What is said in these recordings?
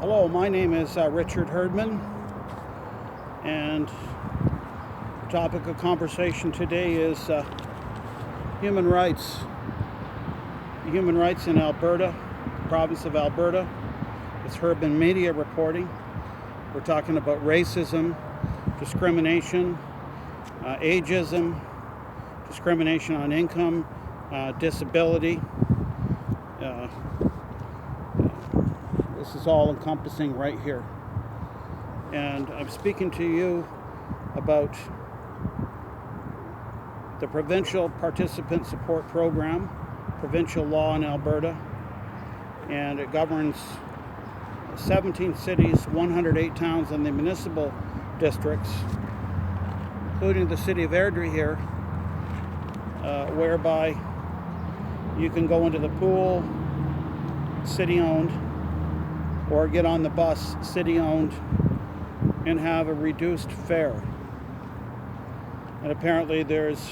Hello, my name is Richard Herdman, and the topic of conversation today is human rights. Human rights in Alberta, province of Alberta. It's Herdman Media reporting. We're talking about racism, discrimination, ageism, discrimination on income, disability. This is all encompassing right here. And I'm speaking to you about the Provincial Participant Support Program, provincial law in Alberta, and it governs 17 cities, 108 towns, and the municipal districts, including the city of Erie here, whereby you can go into the pool, city-owned, or get on the bus, city-owned, and have a reduced fare. And apparently there's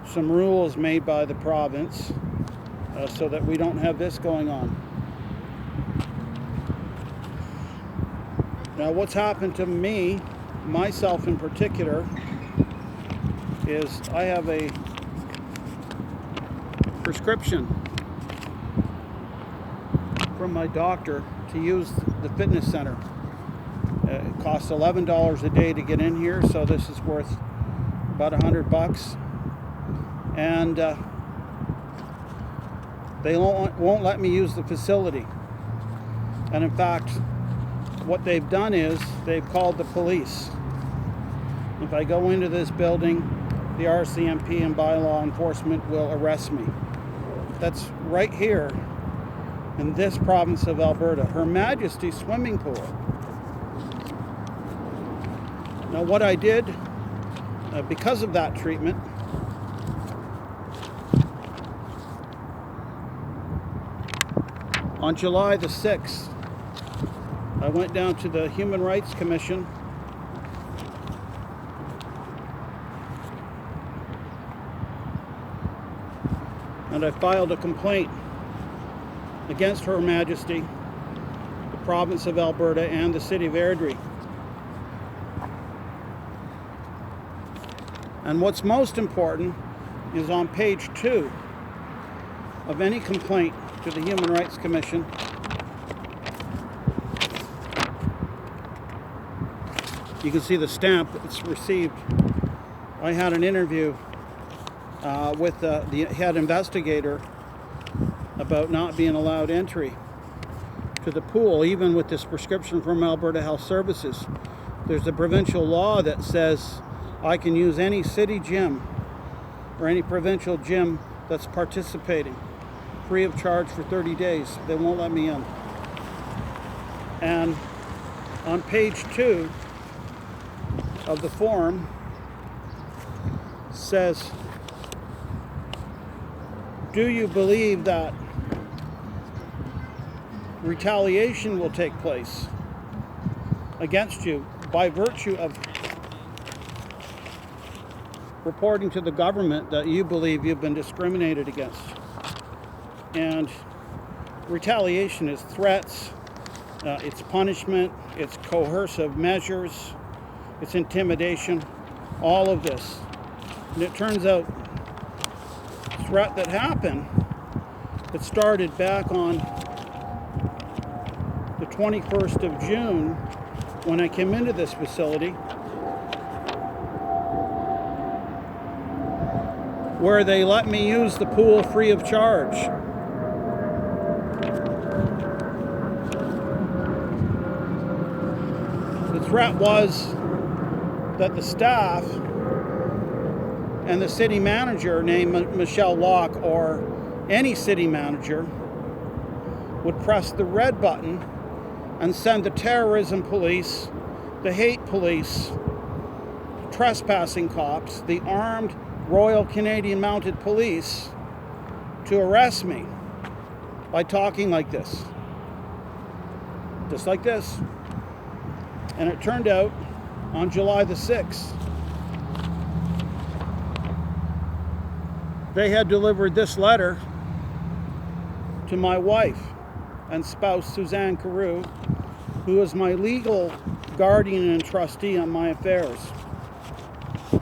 some rules made by the province so that we don't have this going on. Now, what's happened to me, myself in particular, is I have a prescription from my doctor to use the fitness center. It costs $11 a day to get in here, so this is worth about $100. And they won't let me use the facility. And in fact, what they've done is they've called the police. If I go into this building, the RCMP and bylaw enforcement will arrest me. That's right here in this province of Alberta, Her Majesty's swimming pool. Now, what I did because of that treatment, on July the 6th, I went down to the Human Rights Commission and I filed a complaint against Her Majesty, the province of Alberta, and the city of Erie. And what's most important is on page 2 of any complaint to the Human Rights Commission, you can see the stamp it's received. I had an interview with the head investigator about not being allowed entry to the pool, even with this prescription from Alberta Health Services. There's a provincial law that says I can use any city gym or any provincial gym that's participating free of charge for 30 days. They won't let me in. And on page 2 of the form says, do you believe that retaliation will take place against you by virtue of reporting to the government that you believe you've been discriminated against? And retaliation is threats, it's punishment, it's coercive measures, it's intimidation, all of this. And it turns out the threat that happened, it started back on the 21st of June when I came into this facility, where they let me use the pool free of charge. The threat was that the staff and the city manager named Michelle Locke, or any city manager, would press the red button and send the terrorism police, the hate police, trespassing cops, the armed Royal Canadian Mounted Police to arrest me by talking like this. Just like this. And it turned out on July the 6th, they had delivered this letter to my wife and spouse, Suzanne Carew, who is my legal guardian and trustee on my affairs,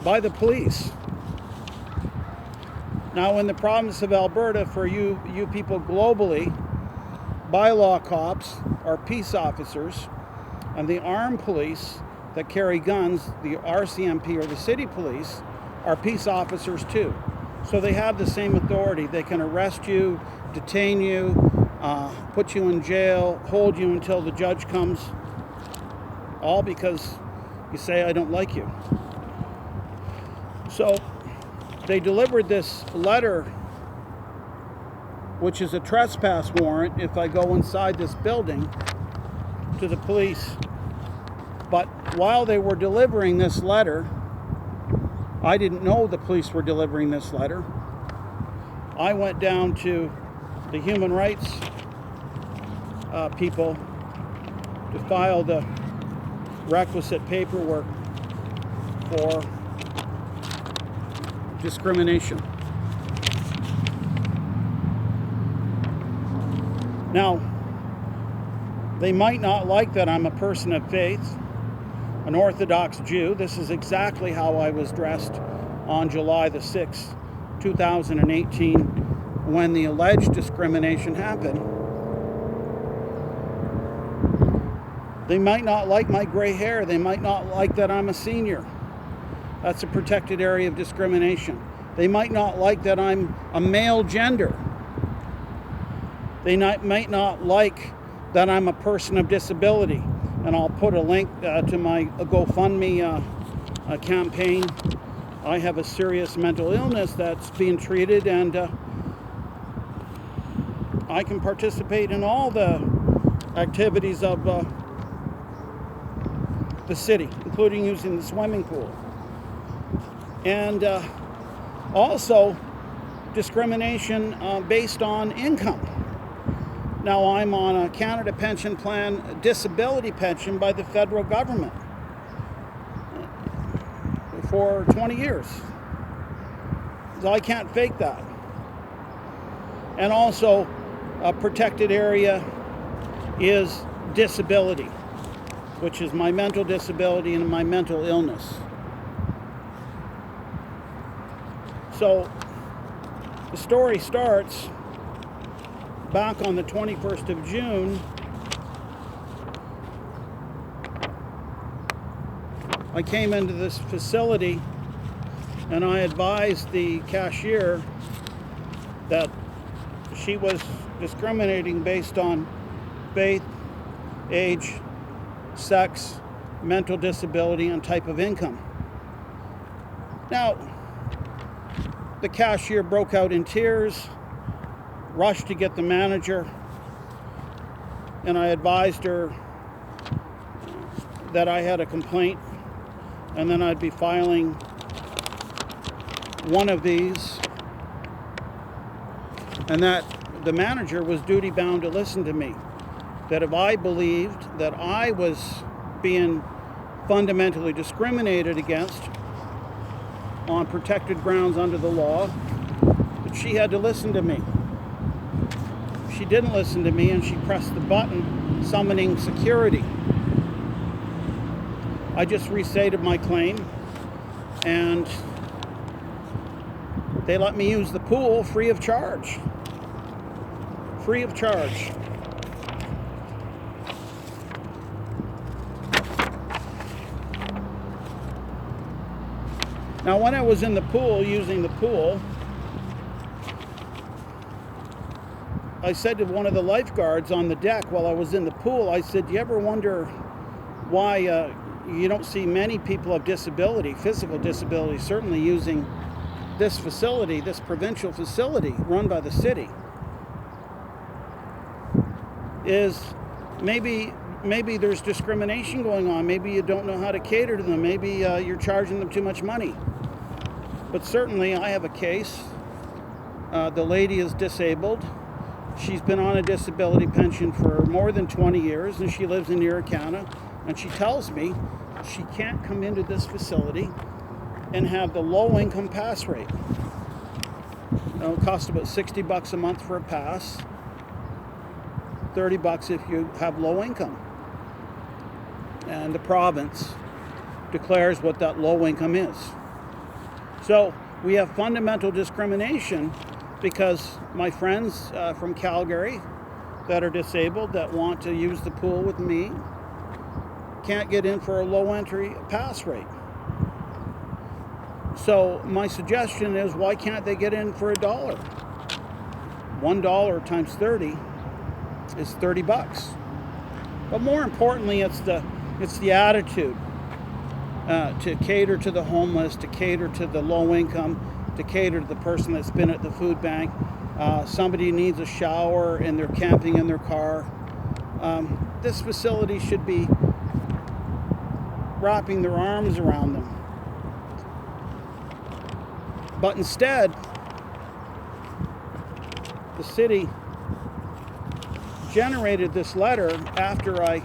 by the police. Now, in the province of Alberta, for you people globally, bylaw cops are peace officers, and the armed police that carry guns, the RCMP or the city police, are peace officers too. So they have the same authority. They can arrest you, detain you, put you in jail, hold you until the judge comes, all because you say, I don't like you. So they delivered this letter, which is a trespass warrant if I go inside this building, to the police. But while they were delivering this letter, I didn't know the police were delivering this letter. I went down to the human rights people to file the requisite paperwork for discrimination. Now, they might not like that I'm a person of faith, an Orthodox Jew. This is exactly how I was dressed on July the 6th, 2018, when the alleged discrimination happened. They might not like my gray hair. They might not like that I'm a senior. That's a protected area of discrimination. They might not like that I'm a male gender. They might not like that I'm a person of disability. And I'll put a link to my Gofundme campaign. I have a serious mental illness that's being treated, and I can participate in all the activities of the city, including using the swimming pool. And also discrimination based on income. Now, I'm on a Canada Pension Plan disability pension by the federal government for 20 years. So I can't fake that. And also, a protected area is disability, which is my mental disability and my mental illness. So the story starts back on the 21st of June. I came into this facility and I advised the cashier that she was discriminating based on faith, age, sex, mental disability, and type of income. Now, the cashier broke out in tears, rushed to get the manager, and I advised her that I had a complaint and then I'd be filing one of these, and that the manager was duty bound to listen to me, that if I believed that I was being fundamentally discriminated against on protected grounds under the law, that she had to listen to me. She didn't listen to me, and she pressed the button summoning security. I just restated my claim, and they let me use the pool free of charge. Free of charge. Now, when I was in the pool, using the pool, I said to one of the lifeguards on the deck while I was in the pool, I said, do you ever wonder why you don't see many people of disability, physical disability, certainly using this facility, this provincial facility run by the city? Is maybe there's discrimination going on. Maybe you don't know how to cater to them. Maybe you're charging them too much money. But certainly I have a case. The lady is disabled. She's been on a disability pension for more than 20 years, and she lives in Erie, Canada. And she tells me she can't come into this facility and have the low income pass rate. It'll cost about $60 a month for a pass, $30 if you have low income. and the province declares what that low income is. So we have fundamental discrimination because my friends from Calgary that are disabled that want to use the pool with me can't get in for a low entry pass rate. So my suggestion is, why can't they get in for $1? $1 times 30 is $30. But more importantly, it's the attitude to cater to the homeless, to cater to the low income, to cater to the person that's been at the food bank. Somebody needs a shower and they're camping in their car. This facility should be wrapping their arms around them. But instead, the city generated this letter after I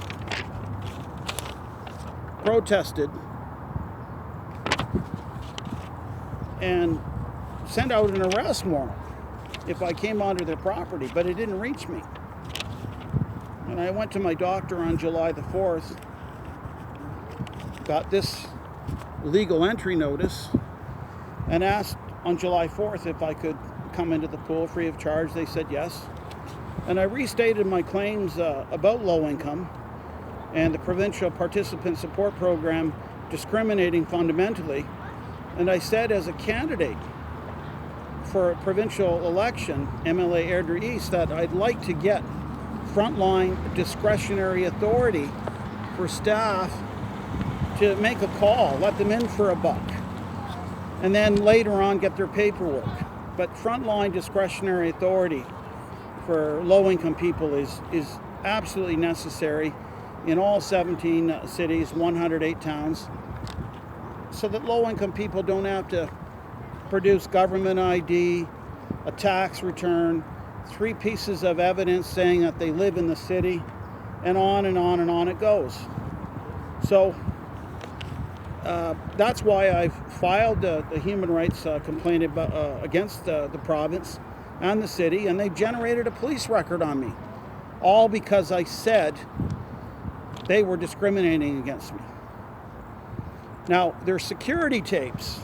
protested and sent out an arrest warrant if I came onto their property, but it didn't reach me. And I went to my doctor on July the 4th, got this legal entry notice, and asked on July 4th if I could come into the pool free of charge. They said yes. And I restated my claims about low income and the provincial participant support program discriminating fundamentally. And I said, as a candidate for a provincial election, MLA Erie East, that I'd like to get frontline discretionary authority for staff to make a call, let them in for $1, and then later on get their paperwork. But frontline discretionary authority for low-income people is absolutely necessary in all 17 cities, 108 towns, so that low-income people don't have to produce government ID, a tax return, 3 pieces of evidence saying that they live in the city, and on and on and on it goes. So that's why I've filed the human rights complaint against the province and the city, and they've generated a police record on me, all because I said they were discriminating against me. Now, there's security tapes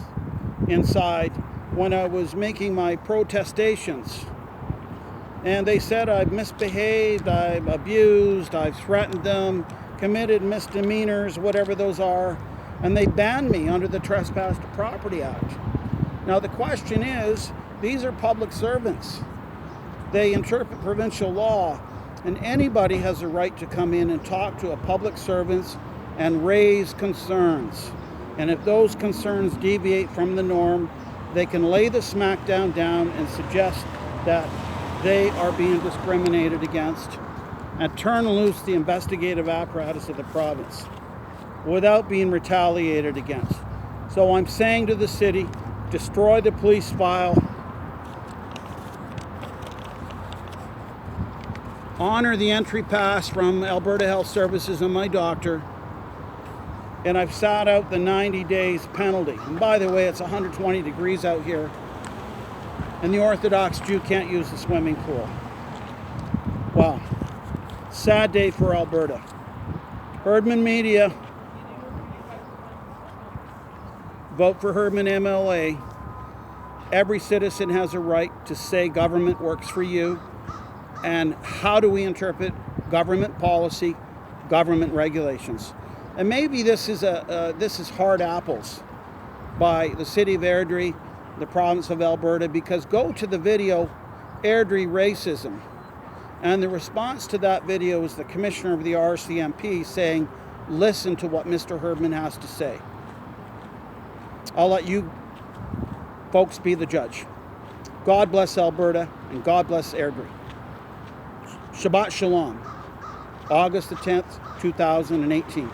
inside when I was making my protestations, and they said I've misbehaved, I've abused, I've threatened them, committed misdemeanors, whatever those are, and they banned me under the Trespass to Property Act. Now the question is, these are public servants. They interpret provincial law, and anybody has a right to come in and talk to a public servant and raise concerns. And if those concerns deviate from the norm, they can lay the smackdown down and suggest that they are being discriminated against and turn loose the investigative apparatus of the province without being retaliated against. So I'm saying to the city, destroy the police file, honor the entry pass from Alberta Health Services and my doctor, and I've sat out the 90 days penalty. And by the way, it's 120 degrees out here, and the Orthodox Jew can't use the swimming pool. Wow. Sad day for Alberta. Herdman Media. Vote for Herdman MLA. Every citizen has a right to say government works for you. And how do we interpret government policy, government regulations? And maybe this is hard apples by the city of Erie, the province of Alberta, because go to the video, Erie Racism. And the response to that video is the commissioner of the RCMP saying, listen to what Mr. Herdman has to say. I'll let you folks be the judge. God bless Alberta, and God bless Erie. Shabbat Shalom, August the 10th, 2018.